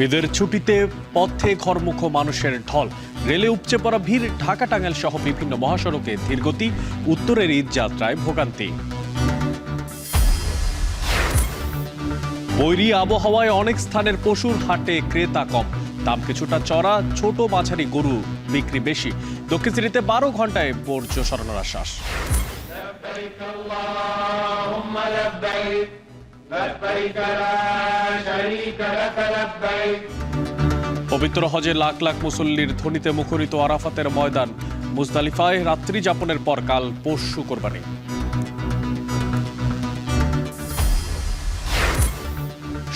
ঈদের ছুটিতে পথে ঘরমুখ মানুষের ঢল, রেলে উপচে পড়া ভিড়, ঢাকা টাঙ্গাইল সহ বিভিন্ন মহাসড়কে ধীরগতি, উত্তরের ঈদ যাত্রায় ভোগান্তি। বৈরী আবহাওয়ায় অনেক স্থানের পশুর হাটে ক্রেতা কম, দাম কিছুটা চড়া, ছোট মাঝারি গরু বিক্রি বেশি। দক্ষিণ সিটিতে 12 ঘন্টায় বর্জ্য সরানোর আশ্বাস। পবিত্র হজে লাখ লাখ মুসল্লির ধ্বনিতে মুখরিত আরাফাতের ময়দান। মুজদালিফায় রাত্রি যাপনের পর কাল পরশু কোরবানি।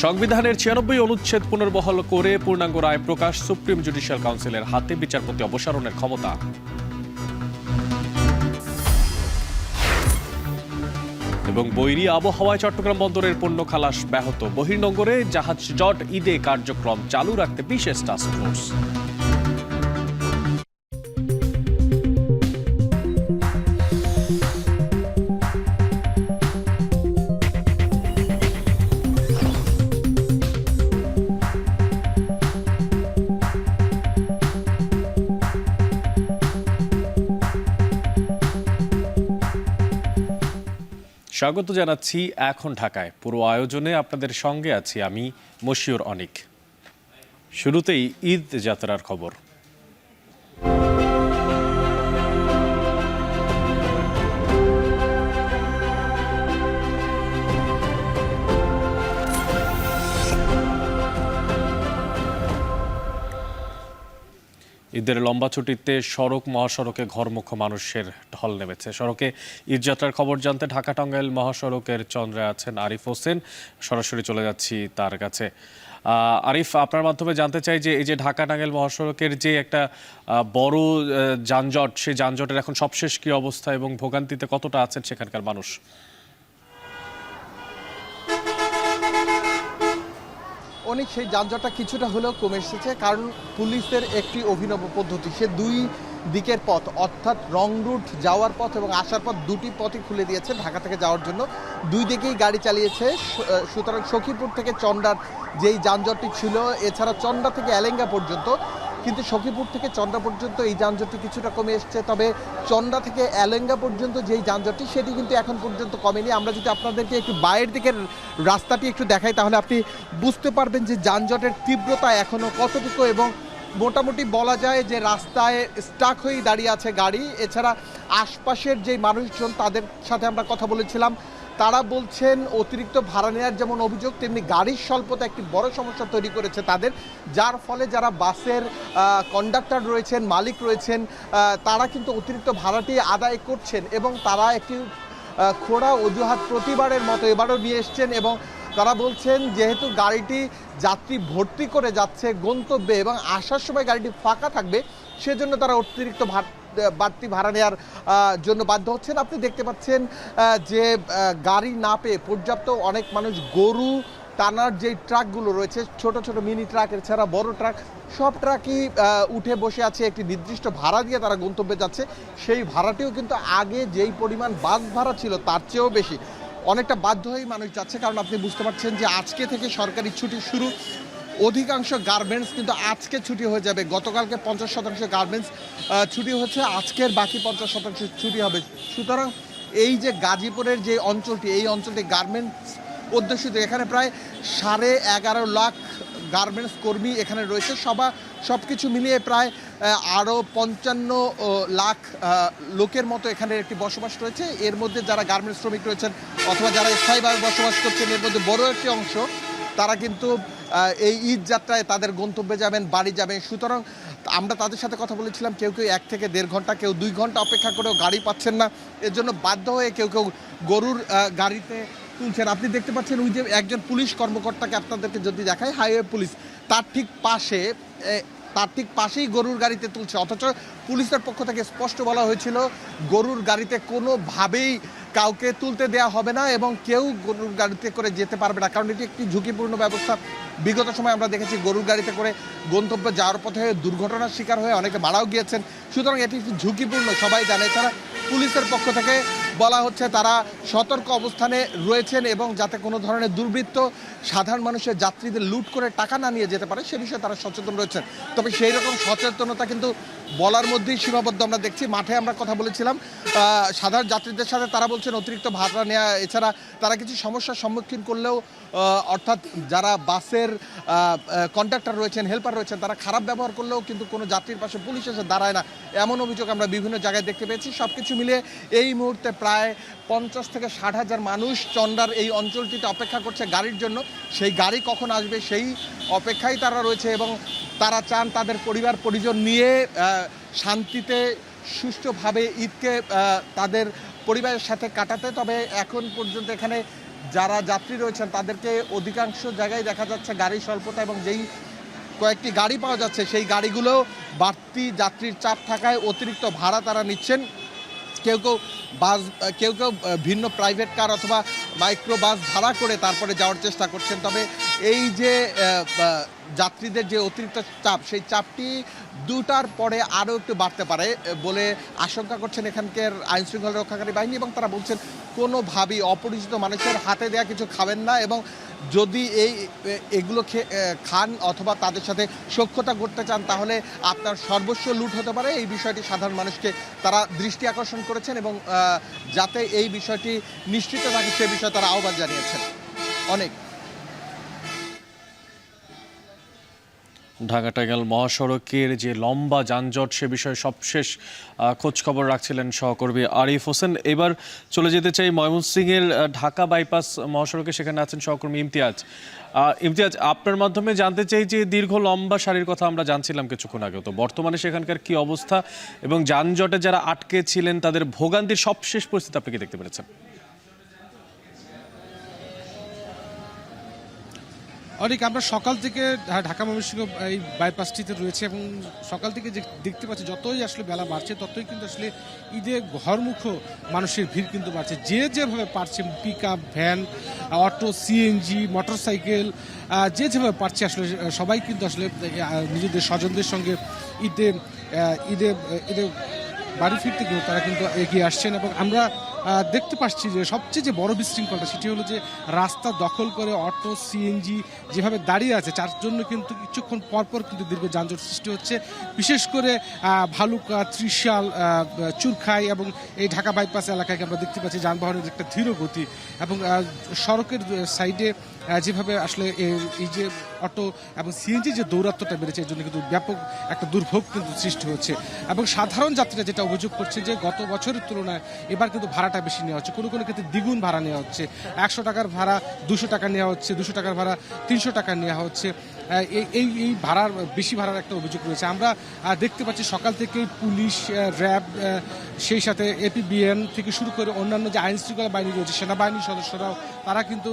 সংবিধানের 96 অনুচ্ছেদ পুনর্বহাল করে পূর্ণাঙ্গ রায় প্রকাশ, সুপ্রিম জুডিশিয়াল কাউন্সিলের হাতে বিচারপতি অপসারণের ক্ষমতা। এবং বৈরী আবহাওয়ায় চট্টগ্রাম বন্দরের পণ্য খালাস ব্যাহত, বহির্নোঙরে জাহাজ জট ঈদে কার্যক্রম চালু রাখতে বিশেষ টাস্ক ফোর্স। স্বাগত জানাচ্ছি এখন ঢাকায়। পুরো আয়োজনে আপনাদের সঙ্গে আছি আমি মশিউর অনিক। শুরুতেই ঈদ যাত্রার খবর। ঈদের লম্বা ছুটিতে সড়ক মহাসড়কে ঘরমুখ মানুষের ঢল নেমেছে। সড়কে ঈদযাত্রার খবর জানতে ঢাকা টাঙ্গাইল মহাসড়কের চন্দ্রে আছেন আরিফ হোসেন, সরাসরি চলে যাচ্ছি তার কাছে। আরিফ, আপনার মাধ্যমে জানতে চাই যে এই যে ঢাকা টাঙ্গাইল মহাসড়কের যে একটা বড় যানজট, সেই যানজটের এখন সবশেষ কি অবস্থা এবং ভোগান্তিতে কতটা আছেন সেখানকার মানুষ? অনেক সেই যানজটটা কিছুটা হলেও কমে এসেছে, কারণ পুলিশের একটি অভিনব পদ্ধতি, সে দুই দিকের পথ অর্থাৎ রং রুট যাওয়ার পথ এবং আসার পথ দুটি পথই খুলে দিয়েছে ঢাকা থেকে যাওয়ার জন্য। দুই দিকেই গাড়ি চালিয়েছে, সুতরাং সখীপুর থেকে চন্দ্রার যেই যানজটটি ছিল, এছাড়া চন্দ্রা থেকে এলেঙ্গা পর্যন্ত, কিন্তু সখীপুর থেকে চন্দ্রা পর্যন্ত এই যানজটটি কিছুটা কমে এসছে। তবে চন্দ্রা থেকে এলেঙ্গা পর্যন্ত যেই যানজটটি সেটি কিন্তু এখন পর্যন্ত কমেনি। আমরা যদি আপনাদেরকে একটু বাইরের দিকের রাস্তাটি একটু দেখাই তাহলে আপনি বুঝতে পারবেন যে যানজটের তীব্রতা এখনও কতটুকু, এবং মোটামুটি বলা যায় যে রাস্তায় স্টাক হয়েই দাঁড়িয়ে আছে গাড়ি। এছাড়া আশপাশের যে মানুষজন তাদের সাথে আমরা কথা বলেছিলাম, তারা বলছেন অতিরিক্ত ভাড়া নেওয়ার যেমন অভিযোগ, তেমনি গাড়ির স্বল্পতা একটি বড় সমস্যা তৈরি করেছে তাদের, যার ফলে যারা বাসের কন্ডাক্টর রয়েছেন, মালিক রয়েছেন, তারা কিন্তু অতিরিক্ত ভাড়াটি আদায় করছেন এবং তারা একটি খোঁড়া অজুহাত প্রতিবারের মতো এবারও নিয়ে এসছেন। এবং তারা বলছেন যেহেতু গাড়িটি যাত্রী ভর্তি করে যাচ্ছে গন্তব্যে এবং আসার সময় গাড়িটি ফাঁকা থাকবে, সেজন্য তারা অতিরিক্ত বাড়তি ভাড়া নেওয়ার জন্য বাধ্য হচ্ছেন। আপনি দেখতে পাচ্ছেন যে গাড়ি না পেয়ে পর্যাপ্ত অনেক মানুষ গরু টানার যে ট্রাকগুলো রয়েছে, ছোট ছোট মিনি ট্রাক এছাড়া বড় ট্রাক, সব ট্রাকই উঠে বসে আছে, একটি নির্দিষ্ট ভাড়া দিয়ে তারা গন্তব্যে যাচ্ছে। সেই ভাড়াটিও কিন্তু আগে যেই পরিমাণ বাস ভাড়া ছিল তার চেয়েও বেশি, অনেকটা বাধ্য হয়েই মানুষ যাচ্ছে। কারণ আপনি বুঝতে পারছেন যে আজকে থেকে সরকারি ছুটি শুরু, অধিকাংশ গার্মেন্টস কিন্তু আজকে ছুটি হয়ে যাবে। গতকালকে 50% গার্মেন্টস ছুটি হচ্ছে, আজকের বাকি 50% ছুটি হবে। সুতরাং এই যে গাজীপুরের যে অঞ্চলটি, এই অঞ্চলটি গার্মেন্টস অধ্যুষিত। এখানে প্রায় 11.5 লাখ গার্মেন্টস কর্মী এখানে রয়েছে। সব কিছু মিলিয়ে প্রায় আরও 55 লাখ লোকের মতো এখানে একটি বসবাস রয়েছে। এর মধ্যে যারা গার্মেন্টস শ্রমিক রয়েছেন অথবা যারা স্থায়ীভাবে বসবাস করছেন, এর মধ্যে বড় একটি অংশ তারা কিন্তু এই ঈদ যাত্রায় তাদের গন্তব্যে যাবেন, বাড়ি যাবেন। সুতরাং আমরা তাদের সাথে কথা বলেছিলাম, কেউ 1 থেকে 1.5 ঘন্টা, কেউ 2 ঘন্টা অপেক্ষা করেও গাড়ি পাচ্ছেন না। এর জন্য বাধ্য হয়ে কেউ গরুর গাড়িতে তুলছেন। আপনি দেখতে পাচ্ছেন ওই যে একজন পুলিশ কর্মকর্তাকে আপনাদেরকে যদি দেখায়, হাইওয়ে পুলিশ, তার ঠিক পাশেই গরুর গাড়িতে তুলছে। অথচ পুলিশের পক্ষ থেকে স্পষ্ট বলা হয়েছিল গরুর গাড়িতে কোনোভাবেই কাউকে তুলতে দেওয়া হবে না এবং কেউ গরুর গাড়িতে করে যেতে পারবে না, কারণ এটি একটি ঝুঁকিপূর্ণ ব্যবস্থা। বিগত সময় আমরা দেখেছি গরুর গাড়িতে করে গন্তব্যে যাওয়ার পথে দুর্ঘটনার শিকার হয়ে অনেকে মারাও গিয়েছেন। সুতরাং এটি একটি ঝুঁকিপূর্ণ, সবাই জানে। এছাড়া পুলিশের পক্ষ থেকে বলা হচ্ছে তারা সতর্ক অবস্থানে রয়েছেন এবং যাতে কোনো ধরনের দুর্বৃত্ত সাধারণ মানুষের যাত্রীদের লুট করে টাকা না নিয়ে যেতে পারে সে বিষয়ে তারা সচেতন রয়েছেন। তবে সেই রকম সচেতনতা কিন্তু বলার মধ্যেই সীমাবদ্ধ আমরা দেখছি। মাঠে আমরা কথা বলেছিলাম সাধারণ যাত্রীদের সাথে, তারা বলছেন অতিরিক্ত ভাড়া নেওয়া, এছাড়া তারা কিছু সমস্যার সম্মুখীন করলেও অর্থাৎ যারা বাসের কন্ডাক্টর রয়েছেন, হেল্পার রয়েছেন, তারা খারাপ ব্যবহার করলেও কিন্তু কোনো যাত্রীর পাশে পুলিশ এসে দাঁড়ায় না, এমন অভিযোগ আমরা বিভিন্ন জায়গায় দেখতে পেয়েছি। সব কিছু মিলিয়ে এই মুহূর্তে প্রায় 50 থেকে 60 হাজার মানুষ চন্দ্রার এই অঞ্চলটিতে অপেক্ষা করছে গাড়ির জন্য। সেই গাড়ি কখন আসবে সেই অপেক্ষায় তারা রয়েছে এবং তারা চান তাদের পরিবার পরিজন নিয়ে শান্তিতে সুষ্ঠুভাবে ঈদকে তাদের পরিবারের সাথে কাটাতে। তবে এখন পর্যন্ত এখানে যারা যাত্রী রয়েছেন তাদেরকে অধিকাংশ জায়গায় দেখা যাচ্ছে গাড়ি স্বল্পতা এবং যেই কয়েকটি গাড়ি পাওয়া যাচ্ছে সেই গাড়িগুলো বাড়তি যাত্রীর চাপ থাকায় অতিরিক্ত ভাড়া তারা নিচ্ছেন। কেউ কেউ ভিন্ন প্রাইভেট কার অথবা মাইক্রো বাস ভাড়া করে তারপরে যাওয়ার চেষ্টা করছেন। তবে এই যে যাত্রীদের যে অতিরিক্ত চাপ, সেই চাপটি 2টার পরে আরও একটু বাড়তে পারে বলে আশঙ্কা করছেন এখানকার আইনশৃঙ্খলা রক্ষাকারী বাহিনী এবং তারা বলছেন কোনোভাবেই অপরিচিত মানুষের হাতে দেওয়া কিছু খাবেন না এবং যদি এগুলো খান অথবা তাদের সাথে সখ্যতা করতে চান তাহলে আপনার সর্বস্ব লুট হতে পারে। এই বিষয়টি সাধারণ মানুষকে তারা দৃষ্টি আকর্ষণ করেছেন এবং যাতে এই বিষয়টি নিশ্চিত থাকে সে বিষয়ে তারা আহ্বান জানিয়েছেন। অনেক ঢাকা টাঙ্গাইল মহাসড়কের যে লম্বা যানজট সে বিষয়ে সবশেষ খোঁজ খবর রাখছিলেন সহকর্মী আরিফ হোসেন। এবার চলে যেতে চাই ময়মনসিংহের ঢাকা বাইপাস মহাসড়কে, সেখানে আছেন সহকর্মী ইমতিয়াজ। ইমতিয়াজ, আপনার মাধ্যমে জানতে চাই যে দীর্ঘ লম্বা সারির কথা আমরা জানছিলাম কিছুক্ষণ আগেও, তো বর্তমানে সেখানকার কি অবস্থা এবং যানজটে যারা আটকে ছিলেন তাদের ভোগান্তির সবশেষ পরিস্থিতি আপনি কি দেখতে পেরেছেন? অনেক আমরা সকাল থেকে ঢাকা ময়মনসিংহ এই বাইপাসটিতে রয়েছে এবং সকাল থেকে যে দেখতে পাচ্ছি যতই আসলে বেলা বাড়ছে ততই কিন্তু আসলে ঈদে ঘরমুখ মানুষের ভিড় কিন্তু বাড়ছে। যে যেভাবে পারছে, pick up, van, auto, CNG, motorcycle, যে যেভাবে পারছে আসলে সবাই কিন্তু আসলে নিজেদের স্বজনদের সঙ্গে ঈদে ঈদে ঈদে বাড়ি ফিরতে গিয়েও তারা কিন্তু এগিয়ে আসছেন এবং আমরা দেখতে পাচ্ছি যে সবচেয়ে যে বড় বিশৃঙ্খলতা সেটি হলো যে রাস্তা দখল করে অটো, সিএনজি যেভাবে দাঁড়িয়ে আছে যার জন্য কিন্তু কিছুক্ষণ পরপর কিন্তু দীর্ঘ যানজট সৃষ্টি হচ্ছে। বিশেষ করে ভালুকা, ত্রিশাল, চুরখাই এবং এই ঢাকা বাইপাস এলাকায় আমরা দেখতে পাচ্ছি যানবাহনের একটা ধীর গতি এবং সড়কের সাইডে যেভাবে আসলে এই যে অটো এবং সিএনজি যে দৌরাত্ম্যটা বেড়েছে এর জন্য কিন্তু ব্যাপক একটা দুর্ভোগ কিন্তু সৃষ্টি হচ্ছে এবং সাধারণ যাত্রীরা যেটা অভিযোগ করছে যে গত বছরের তুলনায় এবার কিন্তু ভাড়াটা বেশি নেওয়া হচ্ছে, কোনো কোনো ক্ষেত্রে দ্বিগুণ ভাড়া নেওয়া হচ্ছে। 100 টাকার ভাড়া 200 টাকা নেওয়া হচ্ছে, 200 টাকার ভাড়া 300 টাকা নেওয়া হচ্ছে। এই ভাড়ার বেশি ভাড়ার একটা অভিযোগ রয়েছে। আমরা দেখতে পাচ্ছি সকাল থেকে পুলিশ, র্যাব, সেই সাথে এপিবিএন থেকে শুরু করে অন্যান্য যে আইন শৃঙ্খলা বাহিনী রয়েছে, সেনাবাহিনীর সদস্যরাও তারা কিন্তু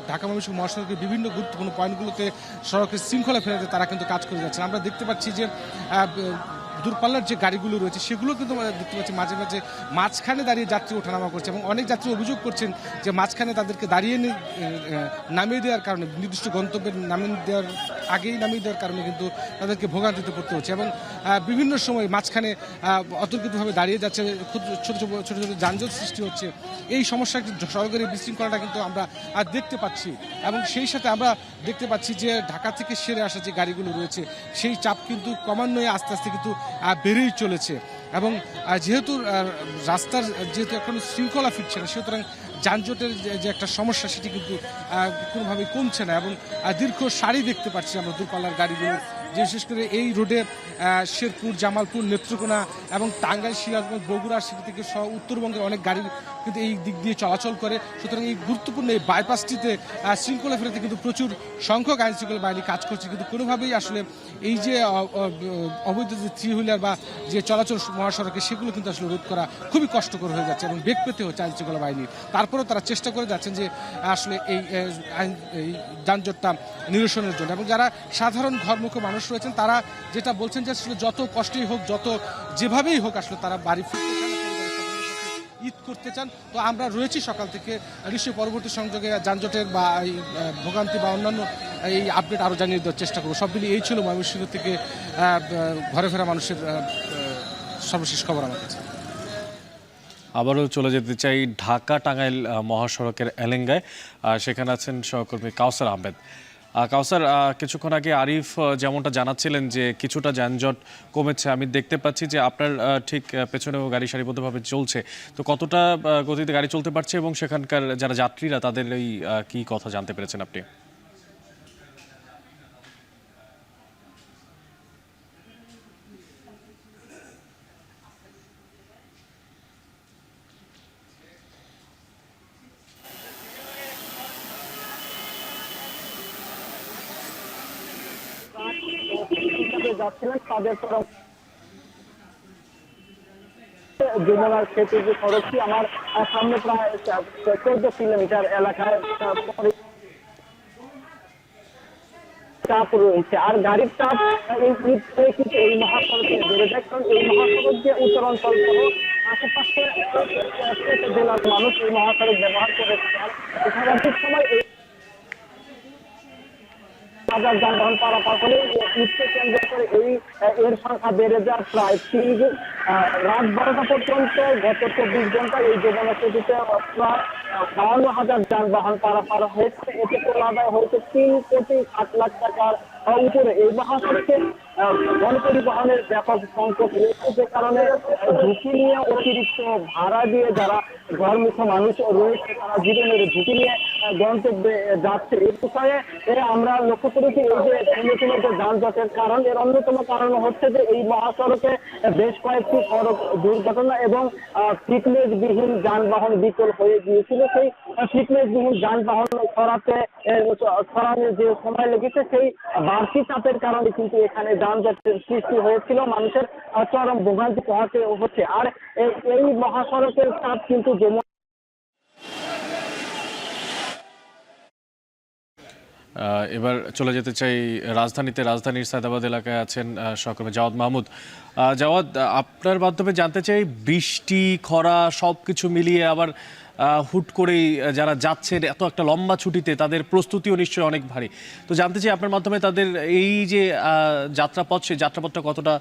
ঢাকা ময়মনসিংহ মহাসড়কের বিভিন্ন গুরুত্বপূর্ণ পয়েন্টগুলোতে সড়কের শৃঙ্খলা ফেরাতে তারা কিন্তু কাজ করে যাচ্ছেন। আমরা দেখতে পাচ্ছি যে দূরপাল্লার যে গাড়িগুলো রয়েছে সেগুলো কিন্তু দেখতে পাচ্ছি মাঝে মাঝে মাঝখানে দাঁড়িয়ে যাত্রী ওঠানামা করছে এবং অনেক যাত্রী অভিযোগ করছেন যে মাঝখানে তাদেরকে দাঁড়িয়ে নামিয়ে দেওয়ার কারণে, নির্দিষ্ট গন্তব্যের আগেই নামিয়ে দেওয়ার কারণে কিন্তু তাদেরকে ভোগান্তিতে পড়তে হচ্ছে এবং বিভিন্ন সময় মাঝখানে অতর্কিতভাবে দাঁড়িয়ে যাচ্ছে, ছোট ছোট যানজট সৃষ্টি হচ্ছে। এই সমস্যা সড়কের এই বিশৃঙ্খলাটা কিন্তু আমরা দেখতে পাচ্ছি এবং সেই সাথে আমরা দেখতে পাচ্ছি যে ঢাকা থেকে সেরে আসা যে গাড়িগুলো রয়েছে সেই চাপ কিন্তু ক্রমান্বয়ে আস্তে আস্তে কিন্তু বেড়েই চলেছে এবং যেহেতু রাস্তার যেহেতু এখন শৃঙ্খলা ফিরছে না, সুতরাং যানজটের যে একটা সমস্যা সেটি কিন্তু কোনোভাবেই কমছে না এবং দীর্ঘ সারি দেখতে পাচ্ছি আমরা দূরপাল্লার গাড়িগুলো, যে বিশেষ করে এই রোডে শেরপুর, জামালপুর, নেত্রকোনা এবং টাঙ্গাইল, সিরাজগঞ্জ, বগুড়া সিটি থেকে সহ উত্তরবঙ্গের অনেক গাড়ি কিন্তু এই দিক দিয়ে চলাচল করে। সুতরাং এই গুরুত্বপূর্ণ এই বাইপাসটিতে শৃঙ্খলা ফেরাতে কিন্তু প্রচুর সংখ্যক আইন শৃঙ্খলা বাহিনী কাজ করছে, কিন্তু কোনোভাবেই আসলে এই যে অবৈধ যে থ্রি হুইলার বা যে চলাচল মহাসড়কে সেগুলো কিন্তু আসলে রোধ করা খুবই কষ্টকর হয়ে যাচ্ছে এবং বেগ পেতে হচ্ছে আইন শৃঙ্খলা বাহিনী। তারপরেও তারা চেষ্টা করে যাচ্ছেন যে আসলে এই যানজটটা নিরসনের জন্য এবং যারা সাধারণ ঘরমুখ মানুষ রয়েছেন তারা যেটা বলছেন যে আসলে যত কষ্টই হোক, যত যেভাবেই হোক আসলে তারা বাড়ি ফিরতে চান, ঈদ করতে চান। তো আমরা রয়েছি সকাল থেকে, নিশ্চয়ই পরবর্তী সংযোগে যানজটের বা এই ভোগান্তি বা অন্যান্য এই আপডেট আরও জানিয়ে দেওয়ার চেষ্টা করবো। সব মিলিয়ে এই ছিল ময়মনসিংহ থেকে ঘরে ফেরা মানুষের সর্বশেষ খবর আমার কাছে। আবারও চলে যেতে চাই ঢাকা টাঙ্গাইল মহাসড়কের এলেঙ্গায়। সেখানে আছেন সহকর্মী কাউসার আহমেদ। কাউসার, কিছুক্ষণ আগে আরিফ যেমনটা জানাচ্ছিলেন যে কিছুটা যানজট কমেছে, আমি দেখতে পাচ্ছি যে আপনার ঠিক পেছনেও গাড়ি সারিবদ্ধভাবে চলছে। তো কতটা গতিতে গাড়ি চলতে পারছে এবং সেখানকার যারা যাত্রীরা তাদের এই কি কথা জানতে পেরেছেন আপনি? যাচ্ছিলেন তাদের তরফ যমুনার সেতু যে সড়কটি আমার সামনে প্রায় 14 কিলোমিটার এলাকায় চাপ রয়েছে। আর গাড়ির চাপ কিন্তু এই মহাসড়কে বেড়ে যায়, কারণ এই মহাসড়ক যে উত্তরাঞ্চল সহ আশেপাশে জেলার মানুষ এই মহাসড়ক ব্যবহার করেছে। আর সারাদিক সময় এই হাজার যানবাহন পারাপার হলে ঈদকে কেন্দ্র করে এর সংখ্যা বেড়ে যায় প্রায় 3 গুণ। রাত 12টা পর্যন্ত গত 24 ঘন্টায় এই যমুনা সেতুতে প্রায় 52,000 যানবাহন পারাপার হয়েছে। এতে টোল আদায় হয়েছে 3,60,00,000 টাকার উপরে। এই মহাসড়কে গণপরিবহনের ব্যাপক সংকট রয়েছে, যে কারণে ঝুঁকি নিয়ে অতিরিক্ত ভাড়া দিয়ে যারা ঘরমুখী মানুষ রয়েছে তারা জীবনের ঝুঁকি নিয়ে গন্তব্যে যাচ্ছে। এই বিষয়ে আমরা লক্ষ্য করেছি এই যে অন্যতম যে যানজটের কারণ, এর অন্যতম কারণ হচ্ছে যে এই মহাসড়কে বেশ কয়েকটি সড়ক দুর্ঘটনা এবং ফিটনেসবিহীন যানবাহন বিকল হয়ে গিয়েছিল। সেই ফিটনেসবিহীন যানবাহন সরানোর যে সময় লেগেছে সেই বাড়তি চাপের কারণে কিন্তু এখানে যানজটের সৃষ্টি হয়েছিল, মানুষের চরম ভোগান্তি পোহাতে হচ্ছে। আর এই মহাসড়কের চাপ কিন্তু এবার চলে যেতে চাই রাজধানীর সায়দাবাদ এলাকায় আছেন সহকর্মী জাওয়াদ মাহমুদ। জাওয়াদ, আপনার মাধ্যমে জানতে চাই, বৃষ্টি খরা সব কিছু মিলিয়ে আবার হুট করেই যারা যাচ্ছেন এত একটা লম্বা ছুটিতে তাদের প্রস্তুতিও নিশ্চয়ই অনেক ভারী। তো জানতে চাই আপনার মাধ্যমে তাদের এই যে যাত্রাপথ, সেই যাত্রাপথটা কতটা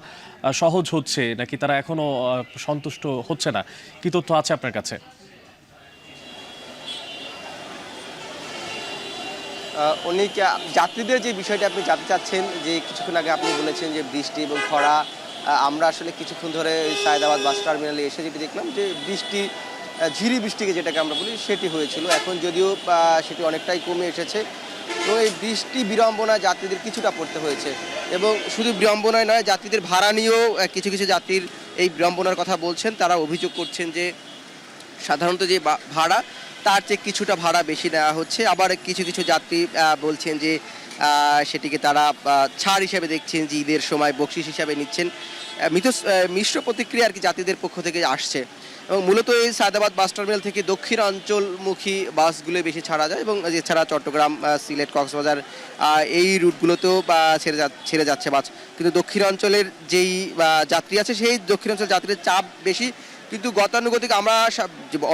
সহজ হচ্ছে নাকি তারা এখনো সন্তুষ্ট হচ্ছে না, কি তথ্য আছে আপনার কাছে? অনেক যাত্রীদের যে বিষয়টা আপনি জানতে চাচ্ছেন, যে কিছুক্ষণ আগে আপনি বলেছেন যে বৃষ্টি এবং খরা, আমরা আসলে কিছুক্ষণ ধরে সায়দাবাদ বাস টার্মিনালে এসে যেটি দেখলাম যে বৃষ্টি, ঝিরি বৃষ্টিকে যেটাকে আমরা বলি সেটি হয়েছিল। এখন যদিও সেটি অনেকটাই কমে এসেছে। তো এই বৃষ্টি বিড়ম্বনা যাত্রীদের কিছুটা পড়তে হয়েছে, এবং শুধু বিড়ম্বনায় নয়, যাত্রীদের ভাড়া নিয়েও কিছু কিছু যাত্রীর এই বিড়ম্বনার কথা বলছেন। তারা অভিযোগ করছেন যে সাধারণত যে ভাড়া তার চেয়ে কিছুটা ভাড়া বেশি নেওয়া হচ্ছে। আবার কিছু কিছু যাত্রী বলছেন যে সেটিকে তারা ছাড় হিসাবে দেখছেন, যে ঈদের সময় বকশিস হিসাবে নিচ্ছেন। মিশ্র প্রতিক্রিয়া আর কি যাত্রীদের পক্ষ থেকে আসছে। এবং মূলত এই সায়দাবাদ বাস টার্মিনাল থেকে দক্ষিণ অঞ্চলমুখী বাসগুলো বেশি ছাড়া যায়, এবং এছাড়া চট্টগ্রাম, সিলেট, কক্সবাজার এই রুটগুলোতেও ছেড়ে যাচ্ছে বাস। কিন্তু দক্ষিণ অঞ্চলের যেই যাত্রী আছে সেই দক্ষিণ অঞ্চলের যাত্রীদের চাপ বেশি। কিন্তু গতানুগতিক আমরা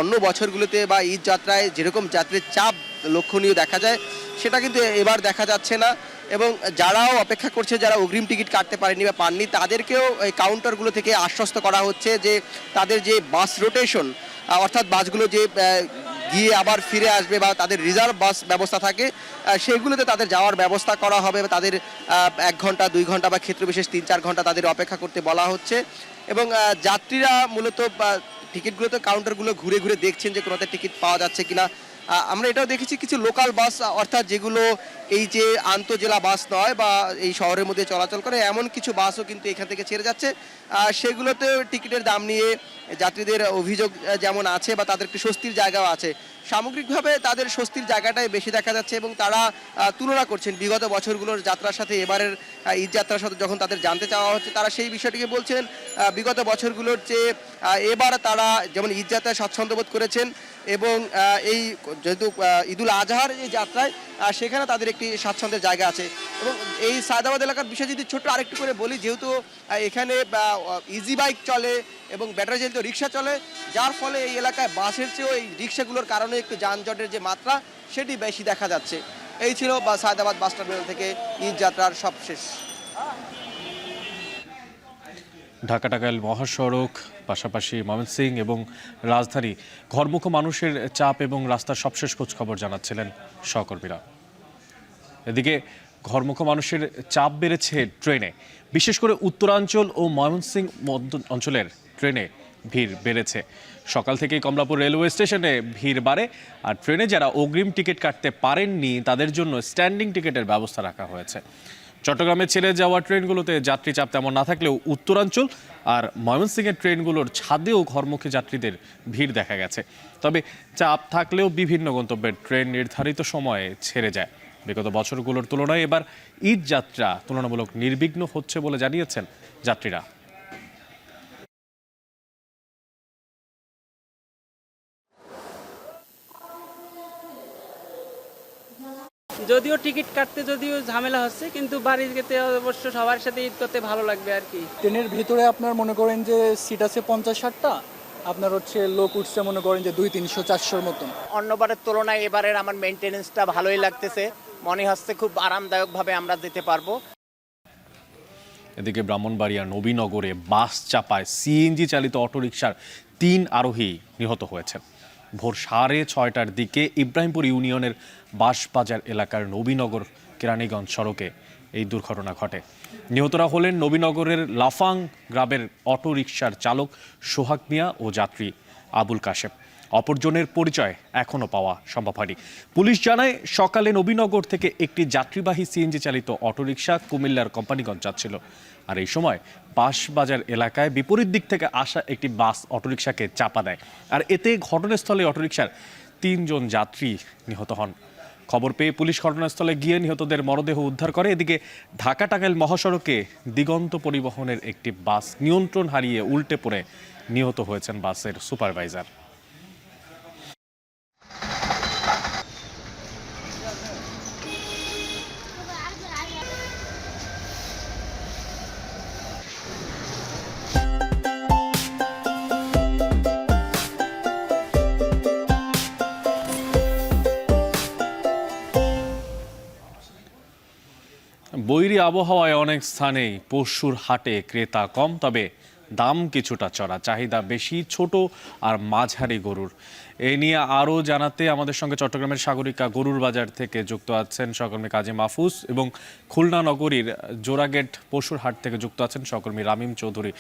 অন্য বছরগুলোতে বা ঈদ যাত্রায় যেরকম যাত্রীর চাপ লক্ষণীয় দেখা যায়, সেটা কিন্তু এবার দেখা যাচ্ছে না। এবং যারাও অপেক্ষা করছে, যারা অগ্রিম টিকিট কাটতে পারেনি বা পাননি, তাদেরকেও এই কাউন্টারগুলো থেকে আশ্বস্ত করা হচ্ছে যে তাদের যে বাস রোটেশন, অর্থাৎ বাসগুলো যে গিয়ে আবার ফিরে আসবে বা তাদের রিজার্ভ বাস ব্যবস্থা থাকে, সেগুলোতে তাদের যাওয়ার ব্যবস্থা করা হবে। তাদের 1 ঘন্টা 2 ঘন্টা বা ক্ষেত্রবিশেষ 3-4 ঘন্টা তাদের অপেক্ষা করতে বলা হচ্ছে। এবং যাত্রীরা মূলত টিকিটগুলোতে কাউন্টারগুলো ঘুরে ঘুরে দেখছেন যে কোনোতে টিকিট পাওয়া যাচ্ছে কিনা। আমরা এটাও দেখেছি কিছু লোকাল বাস, অর্থাৎ যেগুলো এই যে আন্তঃজেলা বাস নয় বা এই শহরের মধ্যে চলাচল করে, এমন কিছু বাসও কিন্তু এখান থেকে ছেড়ে যাচ্ছে। সেগুলোতেও টিকিটের দাম নিয়ে যাত্রীদের অভিযোগ যেমন আছে বা তাদের একটি স্বস্তির জায়গাও আছে। সামগ্রিকভাবে তাদের স্বস্তির জায়গাটাই বেশি দেখা যাচ্ছে, এবং তারা তুলনা করছেন বিগত বছরগুলোর যাত্রার সাথে এবারের ঈদ যাত্রার সাথে। যখন তাদের জানতে চাওয়া হচ্ছে, তারা সেই বিষয়টিকে বলছেন বিগত বছরগুলোর চেয়ে এবার তারা যেমন ঈদ যাত্রায় স্বাচ্ছন্দ্য বোধ করেছেন, এবং এই যেহেতু ঈদুল আজহার এই যাত্রায় সেখানে তাদের একটি স্বাচ্ছন্দ্যের জায়গা আছে। এবং এই সায়দাবাদ এলাকার বিষয় যদি ছোট্ট আরেকটু করে বলি, যেহেতু এখানে ইজি বাইক চলে এবং ব্যাটারি চালিত রিক্সা চলে, যার ফলে এই এলাকায় বাসের চেয়েও এই রিক্সাগুলোর কারণে একটু যানজটের যে মাত্রা সেটি বেশি দেখা যাচ্ছে। এই ছিল সায়দাবাদ বাস টার্মিনাল থেকে ঈদ যাত্রার সবশেষ। ঢাকা টাঙ্গাইল মহাসড়ক, পাশাপাশি ময়মনসিংহ এবং রাজধানী ঘরমুখো মানুষের চাপ এবং রাস্তার সবশেষ খোঁজখবর জানাচ্ছিলেন সহকর্মীরা। এদিকে ঘরমুখো মানুষের চাপ বেড়েছে ট্রেনে, বিশেষ করে উত্তরাঞ্চল ও ময়মনসিংহ মধ্য অঞ্চলের ট্রেনে ভিড় বেড়েছে। সকাল থেকেই কমলাপুর রেলওয়ে স্টেশনে ভিড় বাড়ে, আর ট্রেনে যারা অগ্রিম টিকিট কাটতে পারেননি তাদের জন্য স্ট্যান্ডিং টিকিটের ব্যবস্থা রাখা হয়েছে। চট্টগ্রামে ছেড়ে যাওয়া ট্রেনগুলোতে যাত্রী চাপ তেমন না থাকলেও উত্তরাঞ্চল আর ময়মনসিংহের ট্রেনগুলোর ছাদেও ঘরমুখী যাত্রীদের ভিড় দেখা গেছে। তবে চাপ থাকলেও বিভিন্ন গন্তব্যের ট্রেন নির্ধারিত সময়ে ছেড়ে যায়। বিগত বছরগুলোর তুলনায় এবার ঈদ যাত্রা তুলনামূলক নির্বিঘ্ন হচ্ছে বলে জানিয়েছেন যাত্রীরা। যদিও টিকিট কাটতে যদিও ঝামেলা হচ্ছে, কিন্তু বাড়ি যেতে অবশ্য সবার সাথে ঈদ করতে ভালো লাগবে আর কি। ট্রেনের ভিতরে আপনার মনে করেন যে সিট আছে 50-60টা, আপনার হচ্ছে লোক উঠছে মনে করেন যে 200-300-400 মতন। অন্যবারের তুলনায় এবারের আমার মেনটেনেন্সটা ভালোই লাগতেছে, মনে হচ্ছে খুব আরামদায়কভাবে আমরা যেতে পারবো। এদিকে ব্রাহ্মণবাড়িয়া নবীনগরে বাস চাপায় সিএনজি চালিত অটোরিকশার 3 আরোহী নিহত হয়েছেন। ভোর 6:30টার দিকে ইব্রাহিমপুর ইউনিয়নের বাঁশবাজার এলাকার নবীনগর কেরানীগঞ্জ সড়কে এই দুর্ঘটনা ঘটে। নিহতরা হলেন নবীনগরের লাফাং গ্রামের অটোরিকশার চালক সোহাগ মিয়া ও যাত্রী আবুল কাশেম। অপরজনের পরিচয় এখনও পাওয়া সম্ভব হয়নি। পুলিশ জানায়, সকালে নবীনগর থেকে একটি যাত্রীবাহী সিএনজি চালিত অটোরিকশা কুমিল্লার কোম্পানিগঞ্জ যাচ্ছিল, আর এই সময় বাঁশবাজার এলাকায় বিপরীত দিক থেকে আসা একটি বাস অটোরিকশাকে চাপা দেয়, আর এতে ঘটনাস্থলে অটোরিকশার 3 জন যাত্রী নিহত হন। খবর পেয়ে পুলিশ ঘটনাস্থলে গিয়ে নিহতদের মরদেহ উদ্ধার করে। এদিকে ঢাকা টাঙ্গাইল মহাসড়কে দিগন্ত পরিবহনের একটি বাস নিয়ন্ত্রণ হারিয়ে উল্টে পড়ে নিহত হয়েছেন বাসের সুপারভাইজার। বৈরী আবহাওয়ায় অনেক স্থানেই পশুর হাটে ক্রেতা কম, তবে দাম কিছুটা চড়া, চাহিদা বেশি ছোট আর মাঝারি গরুর। এ নিয়ে আরও জানাতে আমাদের সঙ্গে চট্টগ্রামের সাগরিকা গরুর বাজার থেকে যুক্ত আছেন সহকর্মী কাজী মাহফুজ, এবং খুলনা নগরীর জোড়াগেট পশুর হাট থেকে যুক্ত আছেন সহকর্মী রামিম চৌধুরী।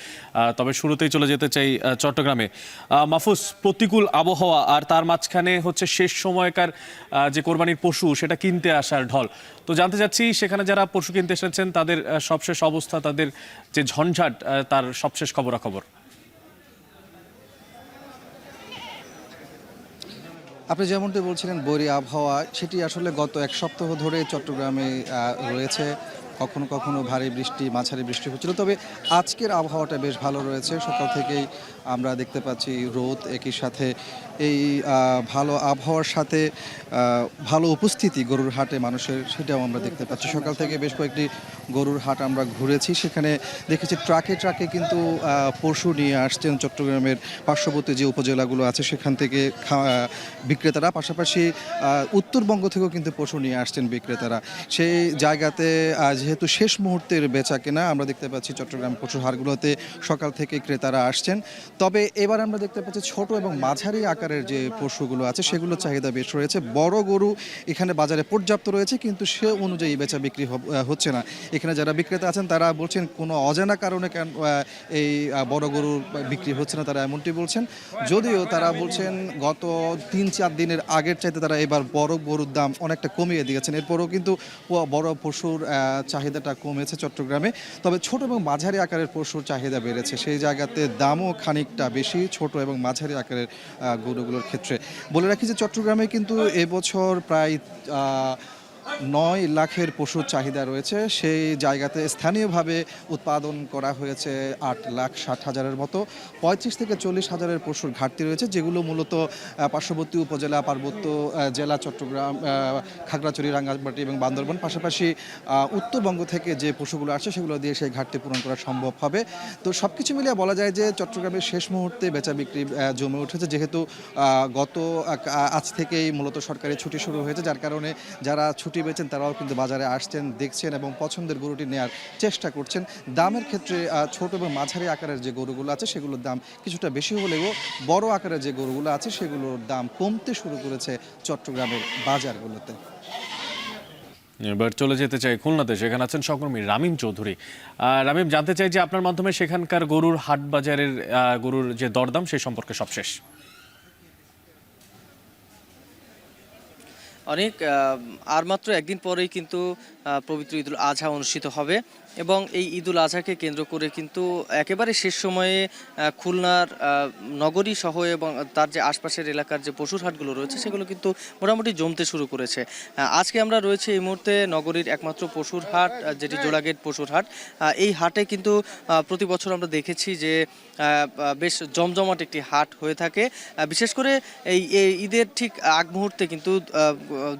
তবে শুরুতেই চলে যেতে চাই চট্টগ্রামে। মাহফুজ, প্রতিকূল আবহাওয়া আর তার মাঝখানে হচ্ছে শেষ সময়কার যে কোরবানির পশু সেটা কিনতে আসার ঢল। তো জানতে চাচ্ছি, সেখানে যারা পশু কিনতে এসেছেন তাদের সবশেষ অবস্থা, তাদের যে ঝঞ্ঝাট, তার সবশেষ খবরাখবর। আপনি যেমনটি বলছিলেন বৈরী আবহাওয়া, সেটি আসলে গত 1 সপ্তাহ ধরে চট্টগ্রামে রয়েছে। কখনো কখনো ভারী বৃষ্টি, মাঝারি বৃষ্টি হচ্ছিল, তবে আজকের আবহাওয়াটা বেশ ভালো রয়েছে। সকাল থেকেই আমরা দেখতে পাচ্ছি রোদ, একই সাথে এই ভালো আবহাওয়ার সাথে ভালো উপস্থিতি গরুর হাটে মানুষের, সেটাও আমরা দেখতে পাচ্ছি। সকাল থেকে বেশ কয়েকটি গরুর হাট আমরা ঘুরেছি, সেখানে দেখেছি ট্রাকে ট্রাকে কিন্তু পশু নিয়ে আসছেন চট্টগ্রামের পার্শ্ববর্তী যে উপজেলাগুলো আছে সেখান থেকে বিক্রেতারা, পাশাপাশি উত্তরবঙ্গ থেকেও কিন্তু পশু নিয়ে আসছেন বিক্রেতারা। সেই জায়গাতে যেহেতু শেষ মুহূর্তের বেচা কেনা, আমরা দেখতে পাচ্ছি চট্টগ্রাম পশুর হাটগুলোতে সকাল থেকে ক্রেতারা আসছেন। তবে এবার আমরা দেখতে পাচ্ছি ছোট এবং মাঝারি আকারের যে পশুগুলো আছে সেগুলোর চাহিদা বেশ রয়েছে। বড় গরু এখানে বাজারে পর্যাপ্ত রয়েছে, কিন্তু সে অনুযায়ী বেচা বিক্রি হচ্ছে না। এখানে যারা বিক্রেতা আছেন তারা বলছেন কোনো অজানা কারণে কেন এই বড় গরু বিক্রি হচ্ছে না, তারা এমনটি বলছেন। যদিও তারা বলছেন গত 3-4 দিনের আগের চাইতে তারা এবার বড় গরুর দাম অনেকটা কমিয়ে দিয়েছেন। এরপরও কিন্তু বড় পশুর চাহিদাটা কমেছে চট্টগ্রামে, তবে ছোট এবং মাঝারি আকারের পশুর চাহিদা বেড়েছে। সেই জায়গাতে দামও খানিকটা বেশি ছোট এবং মাঝারি আকারের গরুগুলোর ক্ষেত্রে। বলে রাখি যে চট্টগ্রামে কিন্তু এবছর প্রায় 9 লাখের পশুর চাহিদা রয়েছে। সেই জায়গাতে স্থানীয়ভাবে উৎপাদন করা হয়েছে 8,60,000-এর মতো। 35 থেকে 40 হাজারের পশুর ঘাটতি রয়েছে, যেগুলো মূলত পার্শ্ববর্তী উপজেলা, পার্বত্য জেলা চট্টগ্রাম, খাগড়াছড়ি, রাঙ্গামাটি এবং বান্দরবান, পাশাপাশি উত্তরবঙ্গ থেকে যে পশুগুলো আসছে সেগুলো দিয়ে সেই ঘাটতি পূরণ করা সম্ভব হবে। তো সব কিছু মিলিয়ে বলা যায় যে চট্টগ্রামের শেষ মুহূর্তে বেচা বিক্রি জমে উঠেছে, যেহেতু আজ থেকেই মূলত সরকারি ছুটি শুরু হয়েছে, যার কারণে যারা ছুটি ছুটি পেয়েছেন তারাও কিন্তু বাজারে আসছেন, দেখছেন এবং পছন্দের গরুটি নেওয়ার চেষ্টা করছেন। দামের ক্ষেত্রে ছোট এবং মাঝারি আকারের যে গরুগুলো আছে সেগুলোর দাম কিছুটা বেশি হলেও বড় আকারের যে গরুগুলো আছে সেগুলোর দাম কমতে শুরু করেছে চট্টগ্রামের বাজারগুলোতে। এবার চলে যেতে চাই খুলনাতে, সেখানে আছেন সহকর্মী রামিম চৌধুরী। রামিম, জানতে চাই যে আপনার মাধ্যমে সেখানকার গরুর হাট বাজারের গরুর যে দরদাম সে সম্পর্কে সবশেষ। অনেক আর মাত্র একদিন পরেই কিন্তু পবিত্র ঈদুল আজহা অনুষ্ঠিত হবে এবং এই ঈদুল আজহাকে কেন্দ্র করে কিন্তু একেবারে শেষ সময়ে খুলনার নগরী সহ এবং তার যে আশপাশের এলাকার যে পশুর হাটগুলো রয়েছে সেগুলো কিন্তু মোটামুটি জমতে শুরু করেছে। আজকে আমরা রয়েছে এই মুহূর্তে নগরীর একমাত্র পশুর হাট, যেটি জোড়াগেট পশুর হাট। এই হাটে কিন্তু প্রতি বছর আমরা দেখেছি যে বেশ জমজমাট একটি হাট হয়ে থাকে। বিশেষ করে এই ঈদের ঠিক আগ মুহূর্তে কিন্তু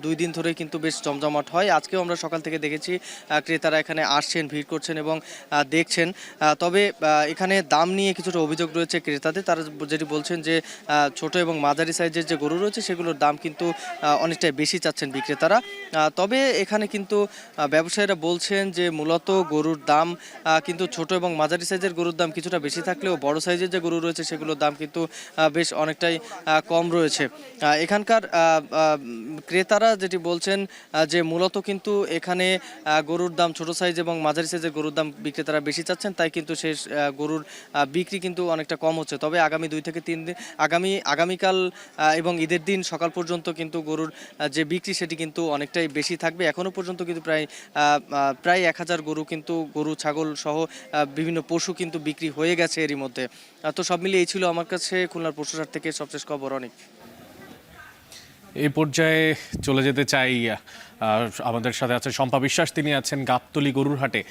2 দিন ধরে কিন্তু বেশ জমজমাট হয়। আজকেও আমরা সকাল থেকে দেখেছি ক্রেতারা এখানে আসছেন, ভিড় করছেন এবং দেখছেন। তবে এখানে দাম নিয়ে কিছুটা অভিযোগ রয়েছে ক্রেতাদের। তারা যেটি বলছেন যে ছোট এবং মাঝারি সাইজের যে গরু রয়েছে সেগুলোর দাম কিন্তু অনেকটাই বেশি চাচ্ছেন বিক্রেতারা। তবে এখানে কিন্তু ব্যবসায়ীরা বলছেন যে মূলত গরুর দাম কিন্তু ছোট এবং মাঝারি সাইজের গরুর দাম কিছুটা বেশি থাকলেও বড় সাইজের যে গরু রয়েছে সেগুলোর দাম কিন্তু বেশ অনেকটাই কম রয়েছে। এখানকার ক্রেতারা যেটি বলছেন যে মূলত কিন্তু এখানে গরুর দাম ছোট সাইজ এবং মাঝারি সাইজের গরুর দাম বিক্রেতারা বেশি চাচ্ছেন, তাই কিন্তু শেষ গরুর বিক্রি কিন্তু অনেকটা কম হচ্ছে। তবে আগামী 2 থেকে 3 দিন আগামীকাল এবং ঈদের দিন সকাল পর্যন্ত কিন্তু গরুর যে বিক্রি সেটি কিন্তু অনেকটাই বেশি থাকবে। এখনও পর্যন্ত কিন্তু প্রায় 1000 গরু কিন্তু গরু ছাগল সহ বিভিন্ন পশু কিন্তু বিক্রি হয়ে গেছে এরই মধ্যে। তো সব মিলিয়ে এই ছিল আমার কাছে খুলনার পশুহাট থেকে সবশেষ খবর। অনেক এই পর্যায়ে চলে যেতে চাই, আমাদের সাথে আছে শম্পা বিশ্বাস, তিনি আছেন গাবতলী গরুর হাটে।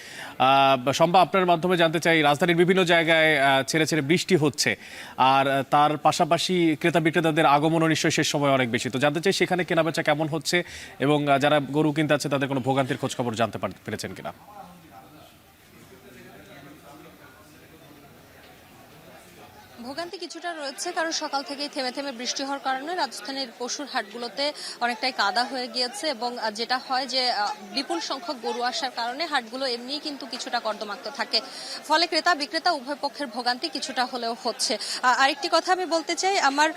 শম্পা, আপনার মাধ্যমে জানতে চাই, রাজধানীর বিভিন্ন জায়গায় ছেড়ে ছেড়ে বৃষ্টি হচ্ছে, আর তার পাশাপাশি ক্রেতা বিক্রেতাদের আগমনও নিশ্চয়ই শেষ সময় অনেক বেশি। তো জানতে চাই সেখানে কেনাবেচা কেমন হচ্ছে এবং যারা গরু কিনতে আছে তাদের কোনো ভোগান্তির খোঁজখবর জানতে পেরেছেন কিনা? ভোগান্তি কিছুটা রয়েছে, কারণ সকাল থেকেই থেমে থেমে বৃষ্টি হওয়ার কারণে রাজধানীর পশুর হাটগুলোতে অনেকটাই কাদা হয়ে গিয়েছে এবং যেটা হয় যে বিপুল সংখ্যক গরু আসার কারণে হাটগুলো এমনিই কিন্তু কিছুটা কর্দমাক্ত থাকে, ফলে ক্রেতা বিক্রেতা উভয় পক্ষের ভোগান্তি কিছুটা হলেও হচ্ছে। আরেকটি কথা আমি বলতে চাই, আমার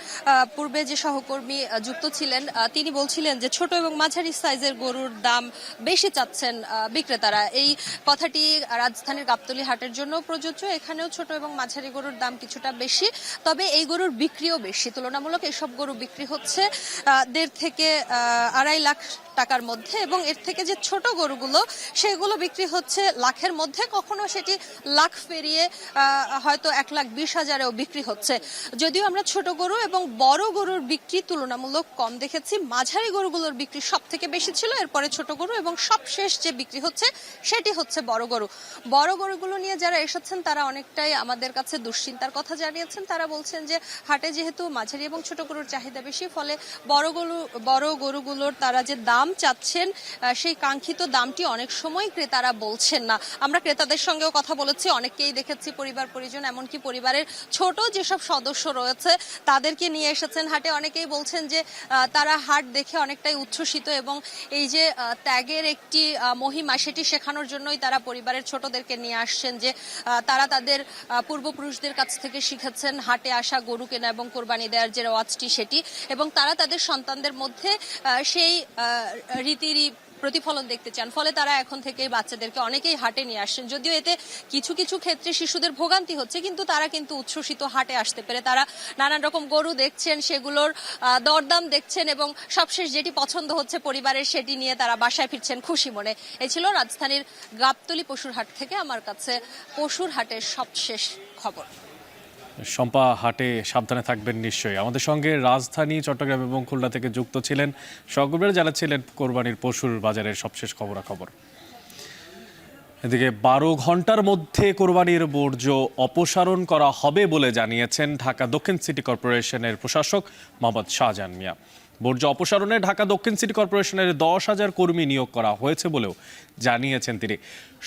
পূর্বে যে সহকর্মী যুক্ত ছিলেন তিনি বলছিলেন যে ছোট এবং মাঝারি সাইজের গরুর দাম বেশি চাচ্ছেন বিক্রেতারা। এই কথাটি রাজধানীর গাবতলী হাটের জন্য প্রযোজ্য। এখানেও ছোট এবং মাঝারি গরুর দাম কিছুটা বেশি, তবে এই গরুর বিক্রিও বেশি। তুলনামূলক এইসব গরু বিক্রি হচ্ছে 1.5 থেকে 2.5 লাখ টাকার মধ্যে এবং এর থেকে যে ছোট গরুগুলো সেগুলো বিক্রি হচ্ছে লাখের মধ্যে, কখনো সেটি লাখ পেরিয়ে হয়তো 1,20,000-এও বিক্রি হচ্ছে। যদিও আমরা ছোট গরু এবং বড় গরুর বিক্রি তুলনামূলক কম দেখেছি, মাঝারি গরুগুলোর বিক্রি সব থেকে বেশি ছিল, এরপরে ছোট গরু এবং সবশেষ যে বিক্রি হচ্ছে সেটি হচ্ছে বড় গরু। বড় গরুগুলো নিয়ে যারা এসেছেন তারা অনেকটাই আমাদের কাছে দুশ্চিন্তার কথা জানিয়েছেন। তারা বলছেন যে হাটে যেহেতু মাঝারি এবং ছোট গরুর চাহিদা বেশি, ফলে বড় গরুগুলোর তারা যে দাম চাচ্ছেন সেই কাঙ্ক্ষিত দামটি অনেক সময় ক্রেতারা বলছেন না। আমরা ক্রেতাদের সঙ্গেও কথা বলেছি, অনেককেই দেখেছি পরিবার পরিজন, এমনকি পরিবারের ছোট যেসব সদস্য রয়েছে তাদেরকে নিয়ে এসেছেন হাটে। অনেকেই বলছেন যে তারা হাট দেখে অনেকটাই উচ্ছ্বসিত এবং এই যে ত্যাগের একটি মহিমা সেটি শেখানোর জন্যই তারা পরিবারের ছোটদেরকে নিয়ে আসছেন, যে তারা তাদের পূর্বপুরুষদের কাছ থেকে শিখেছেন হাটে আসা, গরু কেনা এবং কোরবানি দেওয়ার যে রেওয়াজটি সেটি, এবং তারা তাদের সন্তানদের মধ্যে সেই রীতির প্রতিফলন দেখতে চান। ফলে তারা এখন থেকে বাচ্চাদেরকে অনেকেই হাটে নিয়ে আসছেন। যদিও এতে কিছু কিছু ক্ষেত্রে শিশুদের ভোগান্তি হচ্ছে, কিন্তু তারা কিন্তু উচ্ছ্বসিত হাটে আসতে পেরে। তারা নানান রকম গরু দেখছেন, সেগুলোর দরদাম দেখছেন এবং সবশেষ যেটি পছন্দ হচ্ছে পরিবারের সেটি নিয়ে তারা বাসায় ফিরছেন খুশি মনে। এই ছিল রাজধানীর গাবতলী পশুর হাট থেকে আমার কাছে পশুর হাটের সবশেষ খবর। শম্পা, হাটে সাবধানে থাকবেন নিশ্চয়ই। আমাদের সঙ্গে রাজধানী, চট্টগ্রাম এবং খুলনা থেকে যুক্ত ছিলেন সহকর্মীরা, জানাচ্ছিলেন কোরবানির পশুর বাজারের সবশেষ খবরাখবর। এদিকে 12 ঘন্টার মধ্যে কোরবানির বর্জ্য অপসারণ করা হবে বলে জানিয়েছেন ঢাকা দক্ষিণ সিটি কর্পোরেশনের প্রশাসক মোহাম্মদ শাহজাহান মিয়া। বর্জ্য অপসারণে ঢাকা দক্ষিণ সিটি কর্পোরেশনের 10,000 কর্মী নিয়োগ করা হয়েছে বলেও জানিয়েছেন তিনি।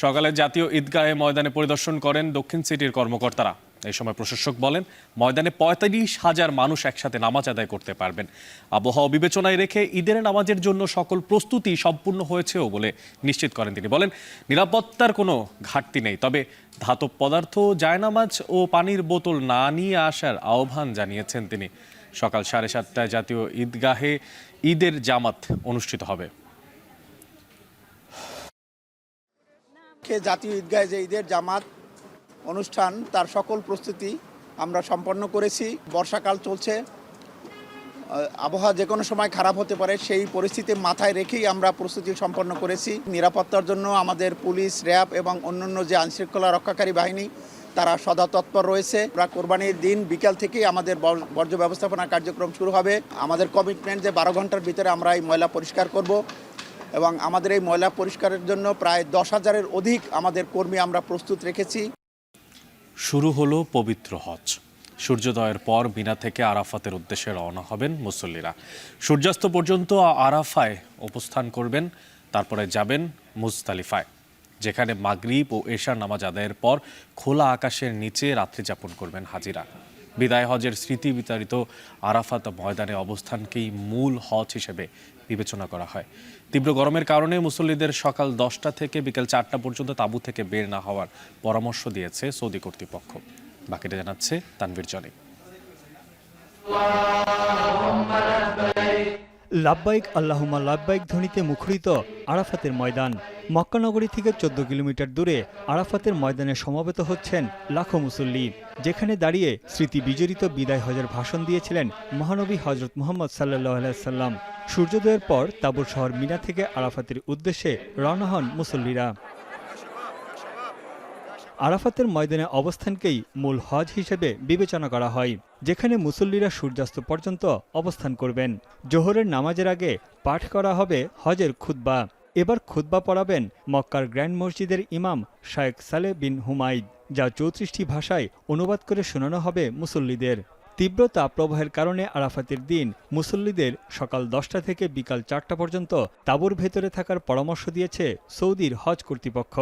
সকালে জাতীয় ঈদগাহে ময়দানে পরিদর্শন করেন দক্ষিণ সিটির কর্মকর্তারা। এই সময় প্রশাসক বলেন ময়দানে ৪৫,০০০ মানুষ একসাথে নামাজ আদায় করতে পারবেন। আবহাওয়া বিবেচনায় রেখে ঈদের নামাজের জন্য সকল প্রস্তুতি সম্পূর্ণ হয়েছেও বলে নিশ্চিত করেন তিনি। বলেন নিরাপত্তার কোনো ঘাটতি নেই, তবে ধাতব পদার্থ, জায়নামাজ ও পানির বোতল না নিয়ে আসার আহ্বান জানিয়েছেন তিনি। সকাল 7:30টায় জাতীয় ঈদগাহে ঈদের জামাত অনুষ্ঠিত হবে। জাতীয় ঈদগাহে যে ঈদের জামাত অনুষ্ঠান তার সকল প্রস্তুতি আমরা সম্পন্ন করেছি। বর্ষাকাল চলছে, আবহাওয়া যে কোনো সময় খারাপ হতে পারে, সেই পরিস্থিতি মাথায় রেখেই আমরা প্রস্তুতি সম্পন্ন করেছি। নিরাপত্তার জন্য আমাদের পুলিশ, র্যাব এবং অন্যান্য যে আইনশৃঙ্খলা রক্ষাকারী বাহিনী তারা সদা তৎপর রয়েছে। আমরা কোরবানির দিন বিকাল থেকেই আমাদের বর্জ্য ব্যবস্থাপনা কার্যক্রম শুরু হবে। আমাদের কমিটমেন্ট যে 12 ঘন্টার ভিতরে আমরা এই ময়লা পরিষ্কার করব এবং আমাদের এই ময়লা পরিষ্কারের জন্য প্রায় 10,000-এর অধিক আমাদের কর্মী আমরা প্রস্তুত রেখেছি। শুরু হলো পবিত্র হজ। সূর্যোদয়ের পর মিনা থেকে আরাফাতের উদ্দেশ্যে রওনা হবেন মুসল্লিরা। সূর্যাস্ত পর্যন্ত আরাফায় অবস্থান করবেন, তারপরে যাবেন মুজদালিফায়, যেখানে মাগরিব ও এশার নামাজ আদায়ের পর খোলা আকাশের নিচে রাত্রি যাপন করবেন হাজিরা। বিদায় হজের স্মৃতি বিতাড়িত আরাফাত ময়দানে অবস্থানকেই মূল হজ হিসেবে বিবেচনা করা হয়। তীব্র গরমের কারণে মুসল্লিদের সকাল 10টা থেকে বিকেল 4টা পর্যন্ত তাঁবু থেকে বের না হওয়ার পরামর্শ দিয়েছে সৌদি কর্তৃপক্ষ। বাকিটা জানাচ্ছে তানভীর জনি। লাব্বাইক আল্লাহুম্মা লাব্বাইক ধ্বনিতে মুখরিত আরাফাতের ময়দান। মক্কা নগরী থেকে 14 কিলোমিটার দূরে আরাফাতের ময়দানে সমবেত হচ্ছেন লাখো মুসল্লি, যেখানে দাঁড়িয়ে স্মৃতি বিজড়িত বিদায় হজের ভাষণ দিয়েছিলেন মহানবী হজরত মুহাম্মদ সাল্লাল্লাহু আলাইহি সাল্লাম। সূর্যোদয়ের পর তাবুর শহর মিনা থেকে আরাফাতের উদ্দেশ্যে রওনা হন মুসল্লিরা। আরাফাতের ময়দানে অবস্থানকেই মূল হজ হিসেবে বিবেচনা করা হয়, যেখানে মুসল্লিরা সূর্যাস্ত পর্যন্ত অবস্থান করবেন। জোহরের নামাজের আগে পাঠ করা হবে হজের খুতবা। এবার খুতবা পড়াবেন মক্কার গ্র্যান্ড মসজিদের ইমাম শায়েখ সালেহ বিন হুমাইদ, যা 34টি ভাষায় অনুবাদ করে শোনানো হবে মুসল্লিদের। তীব্র তাপপ্রবাহের কারণে আরাফাতের দিন মুসল্লিদের সকাল 10টা থেকে বিকাল 4টা পর্যন্ত তাঁবুর ভেতরে থাকার পরামর্শ দিয়েছে সৌদির হজ কর্তৃপক্ষ।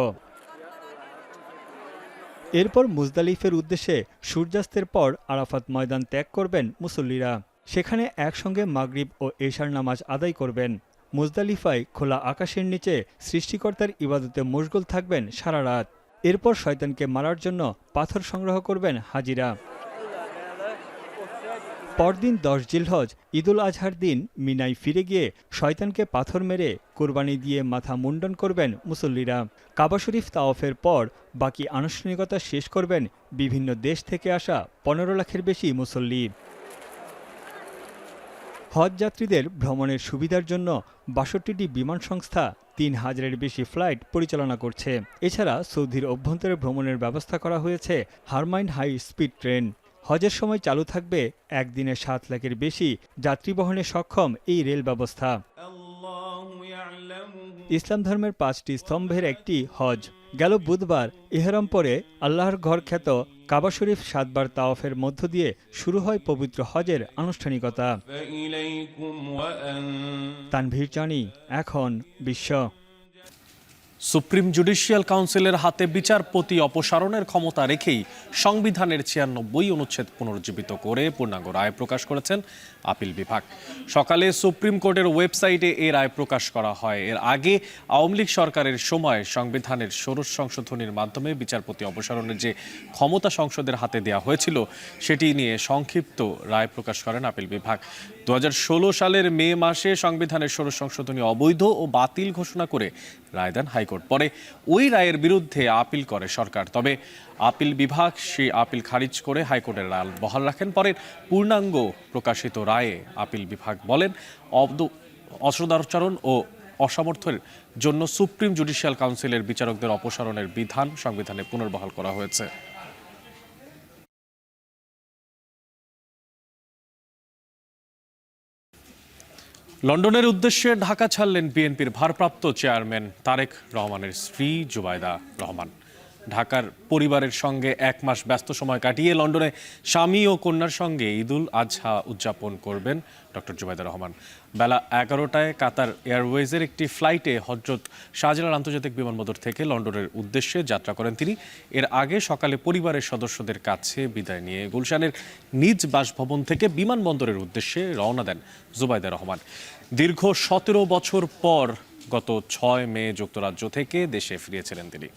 এরপর মুজদালিফের উদ্দেশ্যে সূর্যাস্তের পর আরাফাত ময়দান ত্যাগ করবেন মুসল্লিরা। সেখানে একসঙ্গে মাগরিব ও এশার নামাজ আদায় করবেন। মুজদালিফায় খোলা আকাশের নিচে সৃষ্টিকর্তার ইবাদতে মশগুল থাকবেন সারা রাত। এরপর শয়তানকে মারার জন্য পাথর সংগ্রহ করবেন হাজিরা। পরদিন 10 জিলহজ ঈদুল আজহার দিন মিনায় ফিরে গিয়ে শয়তানকে পাথর মেরে কোরবানি দিয়ে মাথা মুন্ডন করবেন মুসল্লিরা। কাবা শরীফ তাওয়াফের পর বাকি আনুষ্ঠানিকতা শেষ করবেন বিভিন্ন দেশ থেকে আসা 15 লাখের বেশি মুসল্লি। হজ যাত্রীদের ভ্রমণের সুবিধার জন্য 62টি বিমান সংস্থা 3000-এর বেশি ফ্লাইট পরিচালনা করছে। এছাড়া সৌদির অভ্যন্তরে ভ্রমণের ব্যবস্থা করা হয়েছে হারমাইন হাই স্পিড ট্রেন। হজের সময় চালু থাকবে একদিনে 7 লাখের বেশি যাত্রী বহনে সক্ষম এই রেল ব্যবস্থা। ইসলাম ধর্মের 5টি স্তম্ভের একটি হজ। গেল বুধবার ইহরাম পরে আল্লাহর ঘর খ্যাত কাবা শরীফ 7 বার তাওয়াফের মধ্য দিয়ে শুরু হয় পবিত্র হজের আনুষ্ঠানিকতা। তানভীর জানি, এখন বিশ্ব। সুপ্রিম জুডিশিয়াল কাউন্সিলের হাতে বিচারপতি অপসারণের ক্ষমতা রেখেই সংবিধানের 96 অনুচ্ছেদ পুনরুজ্জীবিত করে পূর্ণাঙ্গ রায় প্রকাশ করেছেন আপিল বিভাগ। সকালে সুপ্রিম কোর্টের ওয়েবসাইটে এই রায় প্রকাশ করা হয়। এর আগে আওয়ামী লীগ সরকারের সময় সংবিধানের ষোড়শ সংশোধনীর মাধ্যমে বিচারপতি অপসারণের যে ক্ষমতা সংসদের হাতে দেওয়া হয়েছিল, সেটি নিয়ে সংক্ষিপ্ত রায় প্রকাশ করেন আপিল বিভাগ। 2016 সালের মে মাসে সংবিধানের ষোড়শ সংশোধনী অবৈধ ও বাতিল ঘোষণা করে রায় দেন হাইকোর্ট। পরে ওই রায়ের বিরুদ্ধে আপিল করে সরকার, তবে আপিল বিভাগ সেই আপিল খারিজ করে হাইকোর্টের রায় বহাল রাখেন। পরে পূর্ণাঙ্গ প্রকাশিত রায়ে আপিল বিভাগ বলেন অসদাচরণ ও অসামর্থ্যের জন্য সুপ্রিম জুডিশিয়াল কাউন্সিলের বিচারকদের অপসারণের বিধান সংবিধানে পুনর্বহাল করা হয়েছে। লন্ডনের উদ্দেশ্যে ঢাকা ছাড়লেন বিএনপির ভারপ্রাপ্ত চেয়ারম্যান তারেক রহমানের স্ত্রী জুবাইদা রহমান। ঢাকার পরিবারের সঙ্গে 1 মাস ব্যস্ত সময় কাটিয়ে লন্ডনে স্বামী ও কন্যার সঙ্গে ঈদুল আজহা উদযাপন করবেন ডক্টর জুবাইদা রহমান। বেলা 11টায় কাতার এয়ারওয়েজের একটি ফ্লাইটে হজরত শাহজালাল আন্তর্জাতিক বিমানবন্দর থেকে লন্ডনের উদ্দেশ্যে যাত্রা করেন তিনি। এর আগে সকালে পরিবারের সদস্যদের কাছে বিদায় নিয়ে গুলশানের নিজ বাসভবন থেকে বিমানবন্দরের উদ্দেশ্যে রওনা দেন জুবাইদা রহমান। দীর্ঘ 17 বছর পর গত 6 মে যুক্তরাজ্য থেকে দেশে ফিরেছিলেন তিনি।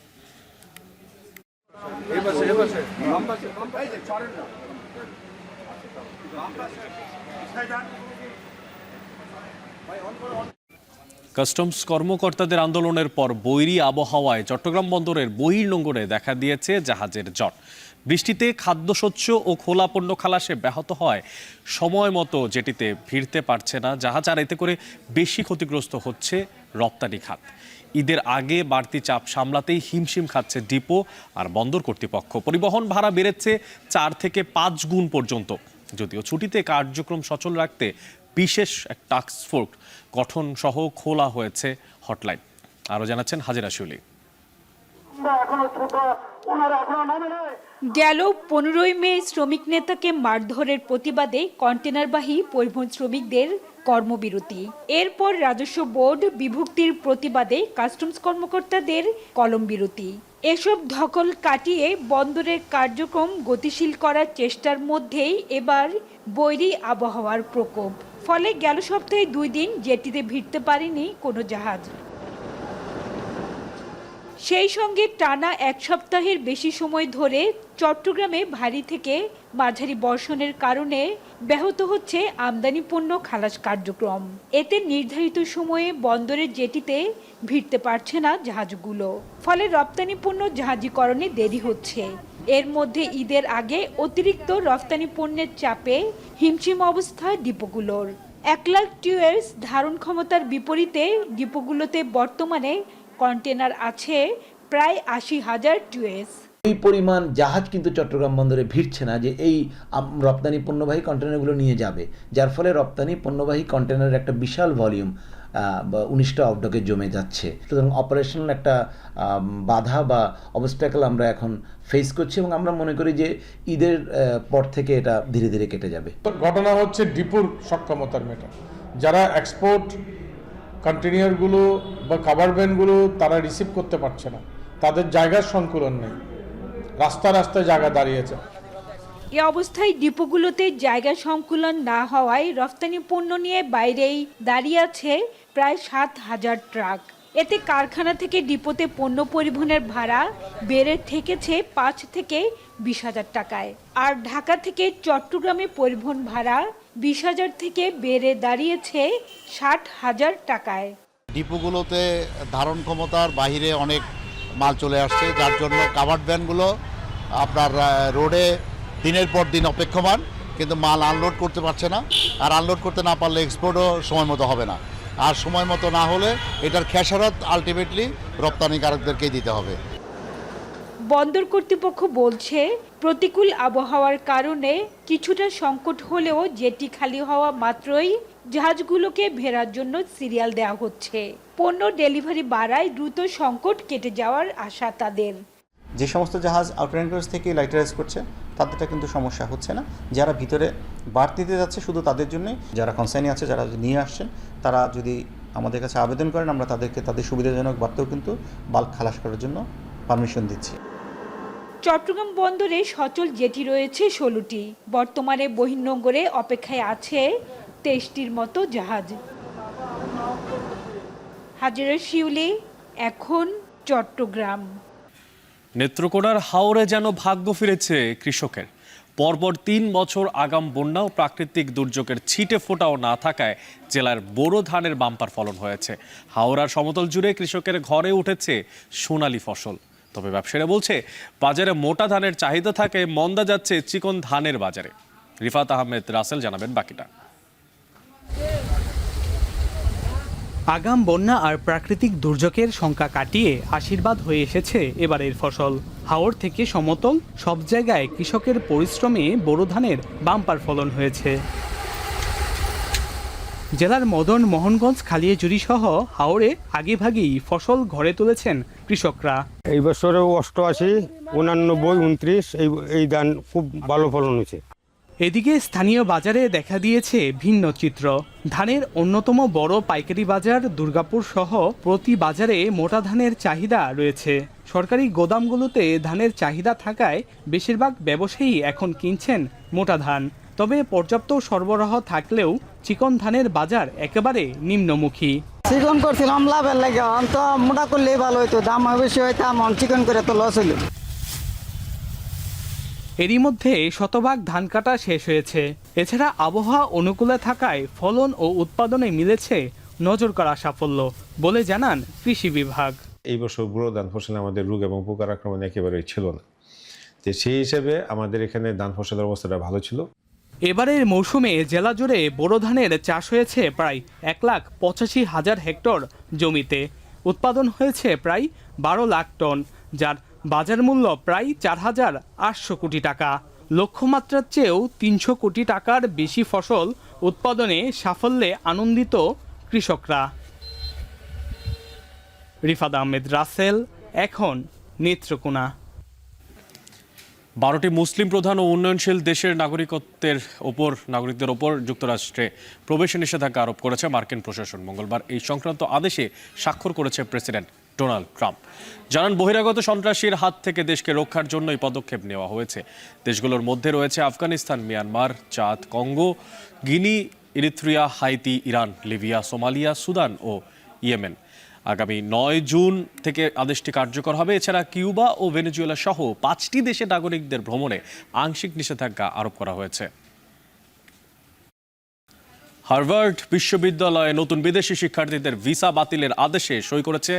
কাস্টমস কর্মকর্তাদের আন্দোলনের পর বৈরী আবহাওয়ায় চট্টগ্রাম বন্দরের বহির্নোঙরে দেখা দিয়েছে জাহাজের জট। বৃষ্টিতে খাদ্যশস্য ও খোলা পণ্য খালাসে ব্যাহত হয় সময় মতো জেটিতে ভিড়তে পারছে না জাহাজ, আর এতে করে বেশি ক্ষতিগ্রস্ত হচ্ছে রপ্তানি খাত। ঈদের আগে বাড়তি চাপ সামলাতেই হিমশিম খাচ্ছে ডিপো আর বন্দর কর্তৃপক্ষ। পরিবহন ভাড়া বেড়েছে 4 থেকে 5 গুণ পর্যন্ত। যদিও ছুটিতে কার্যক্রম সচল রাখতে বিশেষ এক টাস্ক ফোর্স গঠন সহ খোলা হয়েছে হটলাইন। আরও জানাচ্ছেন হাজিরা শিউলি। গেল 15 মে শ্রমিক নেতাকে মারধরের প্রতিবাদে কন্টেনারবাহী পরিবহন শ্রমিকদের কর্মবিরতি। এরপর রাজস্ব বোর্ড বিভক্তির প্রতিবাদে কাস্টমস কর্মকর্তাদের কলম বিরতি। এসব ধকল কাটিয়ে বন্দরের কার্যক্রম গতিশীল করার চেষ্টার মধ্যেই এবার বৈরী আবহাওয়ার প্রকোপ। ফলে গেল সপ্তাহে 2 দিন জেটিতে ভিড়তে পারেনি কোনো জাহাজ। সেই সঙ্গে টানা 1 সপ্তাহের বেশি সময় ধরে চট্টগ্রামে ভারী থেকে মাঝারি বর্ষণের কারণে ব্যাহত হচ্ছে আমদানি পণ্য খালাস কার্যক্রম। এতে নির্ধারিত সময়ে বন্দরের জেটিতে ভিড়তে পারছে না জাহাজগুলো, ফলে রপ্তানি পণ্য জাহাজীকরণে দেরি হচ্ছে। এর মধ্যে ঈদের আগে অতিরিক্ত রপ্তানি পণ্যের চাপে হিমশিম অবস্থা ডিপোগুলোর। 1 লাখ টিউএস ধারণ ক্ষমতার বিপরীতে ডিপোগুলোতে বর্তমানে কন্টেনার আছে প্রায় 80,000 টিউএস। এই পরিমাণ জাহাজ কিন্তু চট্টগ্রাম বন্দরে ভিড়ছে না যে এই রপ্তানি পণ্যবাহী কন্টেনারগুলো নিয়ে যাবে, যার ফলে রপ্তানি পণ্যবাহী কন্টেনারের একটা বিশাল ভলিউম 19টা আউটডকে জমে যাচ্ছে। সুতরাং অপারেশনাল একটা বাধা বা অবস্ট্যাকল আমরা এখন ফেস করছি এবং আমরা মনে করি যে ঈদের পর থেকে এটা ধীরে ধীরে কেটে যাবে। ঘটনা হচ্ছে ডিপুর সক্ষমতার মেটার, যারা এক্সপোর্ট কন্টেনারগুলো বা কাভার ভ্যানগুলো তারা রিসিভ করতে পারছে না, তাদের জায়গার সংকুলন নেই, রাস্তায় জায়গা দাঁড়িয়েছে। এ অবস্থায় ডিপোগুলোতে জায়গা সংকুলন না হওয়ায় রফতানি পণ্য নিয়ে বাইরেই দাঁড়িয়ে আছে প্রায় 7,000 ট্রাক। এতে কারখানা থেকে ডিপোতে পণ্য পরিবহনের ভাড়া বেড়ে ঠেকেছে 5 থেকে 20,000 টাকায়, আর ঢাকা থেকে চট্টগ্রামে পরিবহন ভাড়া 20,000 থেকে বেড়ে দাঁড়িয়েছে 60,000 টাকায়। ডিপোগুলোতে ধারণ ক্ষমতার বাইরে অনেক মাল চলে আসছে, যার জন্য কাভার্ড ভ্যানগুলো আপনার রোডে দিনের পর দিন অপেক্ষমান, কিন্তু মাল আনলোড করতে পারছে না। আর আনলোড করতে না পারলে এক্সপোর্টও সময় মতো হবে না, আর সময় মতো না হলে এটার খেসারত আলটিমেটলি রপ্তানিকারকদেরকেই দিতে হবে। বন্দর কর্তৃপক্ষ বলছে প্রতিকূল আবহাওয়ার কারণে কিছুটা সংকট হলেও জেটি খালি হওয়া মাত্রই জাহাজগুলোকে ভেড়ার জন্য সিরিয়াল দেওয়া হচ্ছে। পণ্য ডেলিভারি বাড়ায় দ্রুত সংকট কেটে যাওয়ার আশা তাদের। যে সমস্ত জাহাজ আউটার অ্যাঙ্করেজ থেকে লাইটারাইজ করছে তাদেরটা কিন্তু সমস্যা হচ্ছে না। যারা ভিতরে বাড়তিতে যাচ্ছে শুধু তাদের জন্যই, যারা কনসাইনি আছে, যারা নিয়ে আসছেন, তারা যদি আমাদের কাছে আবেদন করেন আমরা তাদেরকে তাদের সুবিধাজনক বার্তাও কিন্তু বাল্ক খালাস করার জন্য পারমিশন দিচ্ছি। চট্টগ্রাম বন্দরে সচল জেটি রয়েছে 16টি। বর্তমানে বহির্নোঙরে অপেক্ষায় আছে 23টির মতো জাহাজ। হাজিরা শিউলি, এখন চট্টগ্রাম। নেত্রকোনার হাওরে যেন ভাগ্য ফিরেছে কৃষকের। পরপর 3 বছর আগাম বন্যা ও প্রাকৃতিক দুর্যোগের ছিটে ফোঁটাও না থাকায় জেলার বোরো ধানের বাম্পার ফলন হয়েছে। হাওড়ার সমতল জুড়ে কৃষকের ঘরে উঠেছে সোনালী ফসল। তবে ব্যবসায়ীরা বলছে বাজারে মোটা ধানের চাহিদা থাকে, মন্দা যাচ্ছে চিকন ধানের বাজারে। রিফাত আহমেদ রাসেল জানাবেন বাকিটা। আগাম বন্যা আর প্রাকৃতিক দুর্যোগের শঙ্কা কাটিয়ে আশীর্বাদ হয়ে এসেছে এবারের ফসল। হাওর থেকে সমতল সব জায়গায় কৃষকের পরিশ্রমে বোরো ধানের বাম্পার ফলন হয়েছে। জেলার মদন মোহনগঞ্জ খালিয়াজুড়ি সহ হাওড়ে আগেভাগেই ফসল ঘরে তুলেছেন কৃষকরা। এই বছরে 88, 89, 29 এই ধান খুব ভালো ফলন হয়েছে। এদিকে স্থানীয় বাজারে দেখা দিয়েছে ভিন্ন চিত্র। ধানের অন্যতম বড় পাইকারি বাজার দুর্গাপুর সহ প্রতি বাজারে মোটা ধানের চাহিদা রয়েছে। সরকারি গোদামগুলোতে ধানের চাহিদা থাকায় বেশিরভাগ ব্যবসায়ী এখন কিনছেন মোটা ধান। তবে পর্যাপ্ত সরবরাহ থাকলেও চিকন ধানের বাজার একেবারে নিম্নমুখী। চিকন করছিলাম লাভের লাগে, তো মোটা করলেই ভালো হইতো, দাম বেশি হইতাম, চিকন করে তো লস হইল। এরই মধ্যে শতভাগ ধান কাটা শেষ হয়েছে। এছাড়া আবহাওয়া অনুকূলে থাকায় ফলন ও উৎপাদনে মিলেছে নজর করা সাফল্য বলে জানান কৃষি বিভাগ। এই বছর ব্যুরো ধান ফসলে আমাদের রোগ এবং পোকার আক্রমণ একেবারেই ছিল না, যে সেই হিসেবে আমাদের এখানে ধান ফসলের অবস্থাটা ভালো ছিল। এবারের মৌসুমে জেলা জুড়ে বোরো ধানের চাষ হয়েছে প্রায় 1,85,000 হেক্টর জমিতে। উৎপাদন হয়েছে প্রায় 12 লাখ টন, যার বাজার মূল্য প্রায় 4,800 কোটি টাকা। লক্ষ্যমাত্রার চেয়েও 300 কোটি টাকার বেশি ফসল উৎপাদনে সাফল্যে আনন্দিত কৃষকরা। রিফাত আহমেদ রাসেল, এখন নেত্রকোনা। 12টি মুসলিম প্রধান ও উন্নয়নশীল দেশের নাগরিকদের ওপর যুক্তরাষ্ট্রে প্রবেশে নিষেধাজ্ঞা আরোপ করেছে মার্কিন প্রশাসন। মঙ্গলবার এই সংক্রান্ত আদেশে স্বাক্ষর করেছে প্রেসিডেন্ট ডোনাল্ড ট্রাম্প। জানান, বহিরাগত সন্ত্রাসীর হাত থেকে দেশকে রক্ষার জন্য এই পদক্ষেপ নেওয়া হয়েছে। দেশগুলোর মধ্যে রয়েছে Afghanistan, Myanmar, Chad, Congo, Guinea, Eritrea, Haiti, Iran, Libya, Somalia, Sudan ও ইয়েমেন। আগামী 9 জুন থেকে আদেশটি কার্যকর হবে। এছাড়া কিউবা ও ভেনেজুয়েলা সহ 5টি দেশের নাগরিকদের ভ্রমণে আংশিক নিষেধাজ্ঞা আরোপ করা হয়েছে। হার্ভার্ড বিশ্ববিদ্যালয়ে নতুন বিদেশি শিক্ষার্থীদের ভিসা বাতিলের আদেশে সই করেছে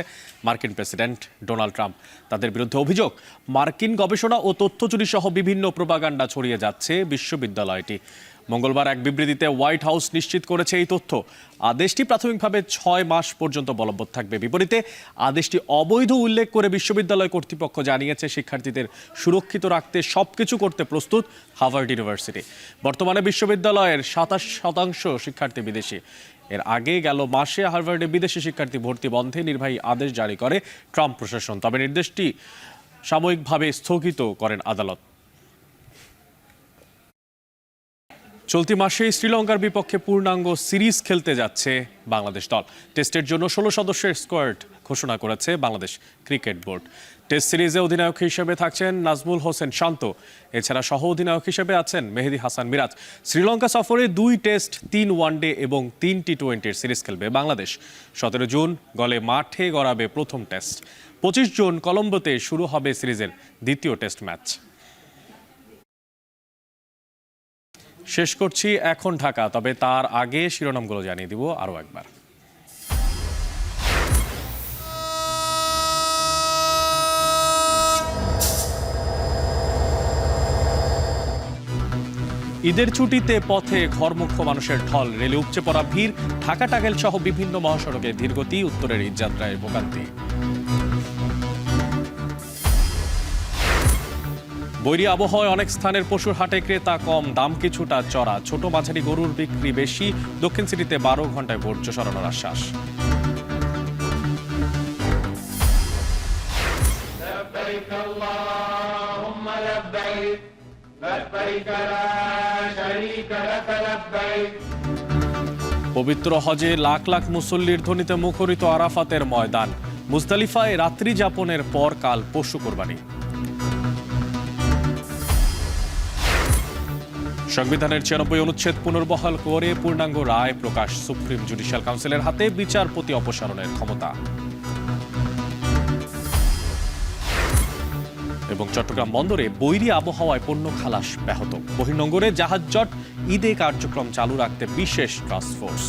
মার্কিন প্রেসিডেন্ট ডোনাল্ড ট্রাম্প। তাদের বিরুদ্ধে অভিযোগ, মার্কিন গবেষণা ও তথ্য চুরি সহ বিভিন্ন প্রোপাগান্ডা ছড়িয়ে যাচ্ছে বিশ্ববিদ্যালয়টি। মঙ্গলবার এক বিবৃতিতে হোয়াইট হাউস নিশ্চিত করেছে এই তথ্য। আদেশটি প্রাথমিকভাবে 6 মাস পর্যন্ত বলবৎ থাকবে। বিপরীতে আদেশটি অবৈধ উল্লেখ করে বিশ্ববিদ্যালয় কর্তৃপক্ষ জানিয়েছে শিক্ষার্থীদের সুরক্ষিত রাখতে সবকিছু করতে প্রস্তুত হার্ভার্ড ইউনিভার্সিটি। বর্তমানে বিশ্ববিদ্যালয়ের 27% শিক্ষার্থী বিদেশি। এর আগে গেল মাসে হার্ভার্ডে বিদেশি শিক্ষার্থী ভর্তি বন্ধে নির্বাহী আদেশ জারি করে ট্রাম্প প্রশাসন। তবে নির্দেশটি সাময়িকভাবে স্থগিত করেন আদালত। চলতি মাসেই শ্রীলঙ্কার বিপক্ষে পূর্ণাঙ্গ সিরিজ খেলতে যাচ্ছে বাংলাদেশ দল। টেস্টের জন্য 16 সদস্যের স্কোয়াড ঘোষণা করেছে বাংলাদেশ ক্রিকেট বোর্ড। টেস্ট সিরিজে অধিনায়ক হিসেবে থাকছেন নাজমুল হোসেন শান্ত। এছাড়া সহ অধিনায়ক হিসেবে আছেন মেহেদী হাসান মিরাজ। শ্রীলঙ্কা সফরে 2 টেস্ট, 3 ওয়ানডে এবং 3 টি-20 সিরিজ খেলবে বাংলাদেশ। 17 জুন গলে মাঠে গড়াবে প্রথম টেস্ট। 25 জুন কলম্বোতে শুরু হবে সিরিজের দ্বিতীয় টেস্ট ম্যাচ। শেষ করছি এখন ঢাকা, তবে তার আগে শিরোনামগুলো জানিয়ে দিব আরও একবার। ঈদের ছুটিতে পথে ঘরমুখ্য মানুষের ঢল, রেলে উপচে পড়া ভিড়, ঢাকা টাঙ্গাইল সহ বিভিন্ন মহাসড়কে ধীরগতি, উত্তরের ঈদযাত্রায় ভোগান্তি। বৈরী আবহাওয়ায় অনেক স্থানের পশুর হাটে ক্রেতা কম, দাম কিছুটা চড়া। ছোট মাঝারি গরুর বিক্রি বেশি। দক্ষিণ সিটিতে 12 ঘন্টায় বর্জ্য সরানোর আশ্বাস। পবিত্র হজে লাখ লাখ মুসল্লির ধ্বনিতে মুখরিত আরাফাতের ময়দান। মুজদালিফায় রাত্রি যাপনের পর কাল পশু কোরবানি। সংবিধানের 96 অনুচ্ছেদ পুনর্বহাল করে পূর্ণাঙ্গ রায় প্রকাশ। সুপ্রিম জুডিশিয়াল কাউন্সিলের হাতে বিচারপতি অপসারণের ক্ষমতা। এবং চট্টগ্রাম বন্দরে বৈরী আবহাওয়ায় পণ্য খালাস ব্যাহত। বহির্নোঙরে জাহাজ জট, ঈদে কার্যক্রম চালু রাখতে বিশেষ টাস্কফোর্স।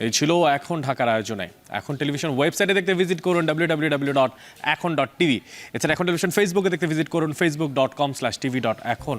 এই ছিল এখন ঢাকার আয়োজনে। এখন টেলিভিশন ওয়েবসাইটে দেখতে ভিজিট করুন www.ekon.tv। এছাড়া এখন টেলিভিশন ফেসবুকে দেখতে ভিজিট করুন facebook.com/tv.ekon।